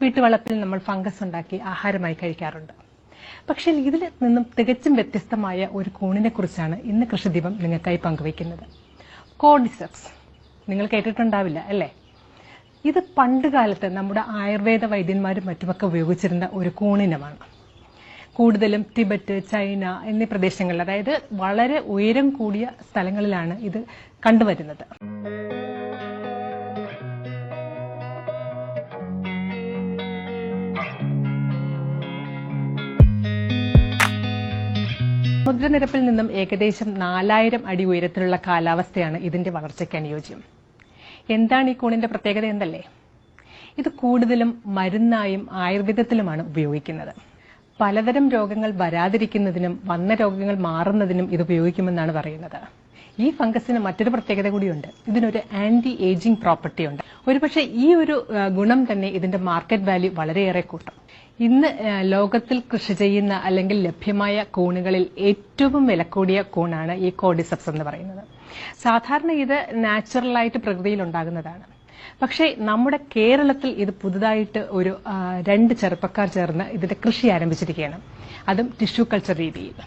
വീട്ടുവളപ്പിൽ നമ്മൾ ഫംഗസ് ഉണ്ടാക്കി ആഹാരമായി കഴിക്കാറുണ്ട്. പക്ഷേ ഇതിൽ നിന്നും തികച്ചും വ്യത്യസ്തമായ ഒരു കൂണിനെ കുറിച്ചാണ് ഇന്ന് കൃഷിദീപം നിങ്ങൾക്കായി പങ്കുവയ്ക്കുന്നത്. കോർഡിസെപ്സ്. നിങ്ങൾ കേട്ടിട്ടുണ്ടാവില്ല അല്ലേ? ഇത് പണ്ടുകാലത്ത് നമ്മുടെ ആയുർവേദ വൈദ്യന്മാരും മറ്റുമൊക്കെ ഉപയോഗിച്ചിരുന്ന ഒരു കൂണിനമാണ്. കൂടുതലും ടിബറ്റ്, ചൈന എന്നീ പ്രദേശങ്ങളിൽ, അതായത് വളരെ ഉയരം കൂടിയ സ്ഥലങ്ങളിലാണ് ഇത് കണ്ടുവരുന്നത്. സമുദ്രനിരപ്പിൽ നിന്നും ഏകദേശം 4000 അടി ഉയരത്തിലുള്ള കാലാവസ്ഥയാണ് ഇതിന്റെ വളർച്ചയ്ക്ക് അനുയോജ്യം. എന്താണ് ഈ കൂണിന്റെ പ്രത്യേകത എന്നല്ലേ? ഇത് കൂടുതലും മരുന്നായും ആയുർവേദത്തിലുമാണ് ഉപയോഗിക്കുന്നത്. പലതരം രോഗങ്ങൾ വരാതിരിക്കുന്നതിനും വന്ന രോഗങ്ങൾ മാറുന്നതിനും ഇത് ഉപയോഗിക്കുമെന്നാണ് പറയുന്നത്. ഈ ഫംഗസിന് മറ്റൊരു പ്രത്യേകത കൂടിയുണ്ട്. ഇതിനൊരു ആന്റി ഏജിംഗ് പ്രോപ്പർട്ടി ഉണ്ട്. ഒരുപക്ഷെ ഈ ഒരു ഗുണം തന്നെ ഇതിന്റെ മാർക്കറ്റ് വാല്യൂ വളരെയേറെ കൂട്ടും. ഇന്ന് ലോകത്തിൽ കൃഷി ചെയ്യുന്ന അല്ലെങ്കിൽ ലഭ്യമായ കൂണുകളിൽ ഏറ്റവും വില കൂടിയ കൂണാണ് ഈ കോർഡിസെപ്സ് എന്ന് പറയുന്നത്. സാധാരണ ഇത് നാച്ചുറലായിട്ട് പ്രകൃതിയിൽ ഉണ്ടാകുന്നതാണ്. പക്ഷേ നമ്മുടെ കേരളത്തിൽ ഇത് പുതുതായിട്ട് ഒരു 2 ചെറുപ്പക്കാർ ചേർന്ന് ഇതിന്റെ കൃഷി ആരംഭിച്ചിരിക്കുകയാണ്. അതും ടിഷ്യൂ കൾച്ചർ രീതിയിൽ.